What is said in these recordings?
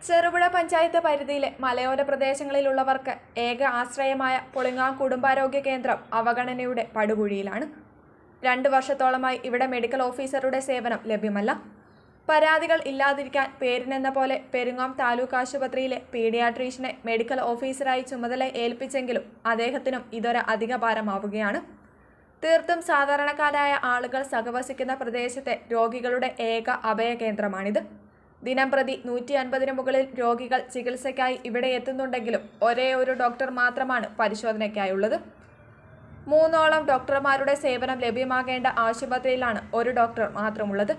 ചെറുപുഴ പഞ്ചായത്ത് പരിധിയിലെ മലയോര പ്രദേശങ്ങളിലുള്ളവർക്ക് ഏക ആശ്രയമായ പൊളിങ്ങാം കുടുംബാരോഗ്യ കേന്ദ്രം അവഗണനയുടെ പടുകുഴിയിലാണ്. 2 വർഷത്തോളമായി ഇവിടെ മെഡിക്കൽ ഓഫീസറുടെ സേവനം ലഭ്യമല്ല. പരാതികൾ ഇല്ലാതിരിക്കാൻ പേരിനെന്ന പോലെ പെരുങ്ങാം താലൂക്ക് ആശുപത്രിയിലെ പീഡിയാട്രീഷ്യനെ മെഡിക്കൽ ഓഫീസറായി ചുമതല ഏൽപ്പിച്ചെങ്കിലും അദ്ദേഹത്തിനും ഇതൊരു അധിക ഭാരമാവുകയാണ്. തീർത്തും സാധാരണക്കാരായ ആളുകൾ സഹവസിക്കുന്ന പ്രദേശത്തെ രോഗികളുടെ ഏക അഭയകേന്ദ്രമാണിത്. ദിനംപ്രതി 150-ന് മുകളിൽ രോഗികൾ ചികിത്സയ്ക്കായി ഇവിടെ എത്തുന്നുണ്ടെങ്കിലും ഒരേ ഒരു ഡോക്ടർ മാത്രമാണ് പരിശോധനയ്ക്കായുള്ളത്. 3ഓളം ഡോക്ടർമാരുടെ സേവനം ലഭ്യമാകേണ്ട ആശുപത്രിയിലാണ് ഒരു ഡോക്ടർ മാത്രമുള്ളത്.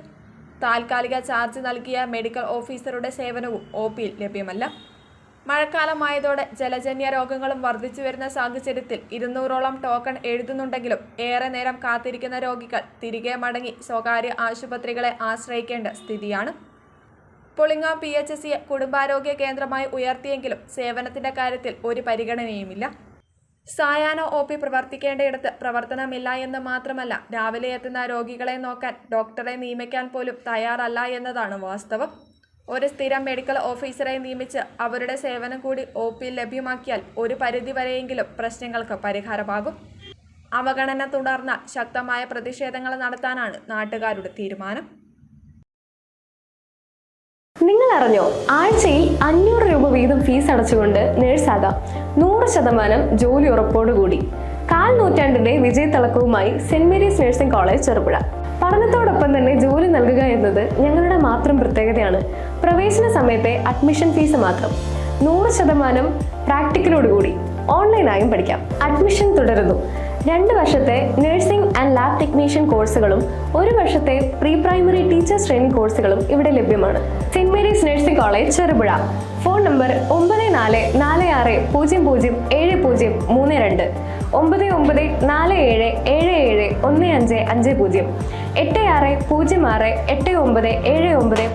താൽക്കാലിക ചാർജ് നൽകിയ മെഡിക്കൽ ഓഫീസറുടെ സേവനവും OPയിൽ ലഭ്യമല്ല. മഴക്കാലമായതോടെ ജലജന്യ രോഗങ്ങളും വർദ്ധിച്ചു വരുന്ന സാഹചര്യത്തിൽ 200ഓളം ടോക്കൺ എഴുതുന്നുണ്ടെങ്കിലും ഏറെ നേരം കാത്തിരിക്കുന്ന രോഗികൾ തിരികെ മടങ്ങി സ്വകാര്യ ആശുപത്രികളെ ആശ്രയിക്കേണ്ട സ്ഥിതിയാണ്. പൊളിങ്ങാം PHCയെ കുടുംബാരോഗ്യ കേന്ദ്രമായി ഉയർത്തിയെങ്കിലും സേവനത്തിന്റെ കാര്യത്തിൽ ഒരു പരിഗണനയുമില്ല. സായാഹ്ന OP പ്രവർത്തിക്കേണ്ടയിടത്ത് പ്രവർത്തനമില്ല എന്ന് മാത്രമല്ല, രാവിലെ എത്തുന്ന രോഗികളെ നോക്കാൻ ഡോക്ടറെ നിയമിക്കാൻ പോലും തയ്യാറല്ല എന്നതാണ് വാസ്തവം. ഒരു സ്ഥിരം മെഡിക്കൽ ഓഫീസറെ നിയമിച്ച് അവരുടെ സേവനം കൂടി OPയിൽ ലഭ്യമാക്കിയാൽ ഒരു പരിധിവരെയെങ്കിലും പ്രശ്നങ്ങൾക്ക് പരിഹാരമാകും. അവഗണന തുടർന്നാൽ ശക്തമായ പ്രതിഷേധങ്ങൾ നടത്താനാണ് നാട്ടുകാരുടെ തീരുമാനം. നിങ്ങൾ അറിഞ്ഞോ, ആഴ്ചയിൽ 500 രൂപ വീതം ഫീസ് അടച്ചുകൊണ്ട് നേഴ്സാകാം. 100% ജോലി ഉറപ്പോടുകൂടി. 1/4 നൂറ്റാണ്ടിന്റെ വിജയത്തിളക്കവുമായി Saint Mary's nursing college Cherupuzha. പഠനത്തോടൊപ്പം തന്നെ ജോലി നൽകുക എന്നത് ഞങ്ങളുടെ മാത്രം പ്രത്യേകതയാണ്. പ്രവേശന സമയത്തെ അഡ്മിഷൻ ഫീസ് മാത്രം. 100% പ്രാക്ടിക്കലോടുകൂടി ഓൺലൈനായും പഠിക്കാം. അഡ്മിഷൻ തുടരുന്നു. 2 വർഷത്തെ നഴ്സിംഗ് ആൻഡ് ലാബ് ടെക്നീഷ്യൻ കോഴ്സുകളും 1 വർഷത്തെ പ്രീ പ്രൈമറി ടീച്ചേഴ്സ് ട്രെയിനിങ് കോഴ്സുകളും ഇവിടെ ലഭ്യമാണ്. Saint Mary's nursing college Cherupuzha. Phone number 9446007032 9947771550 8606897979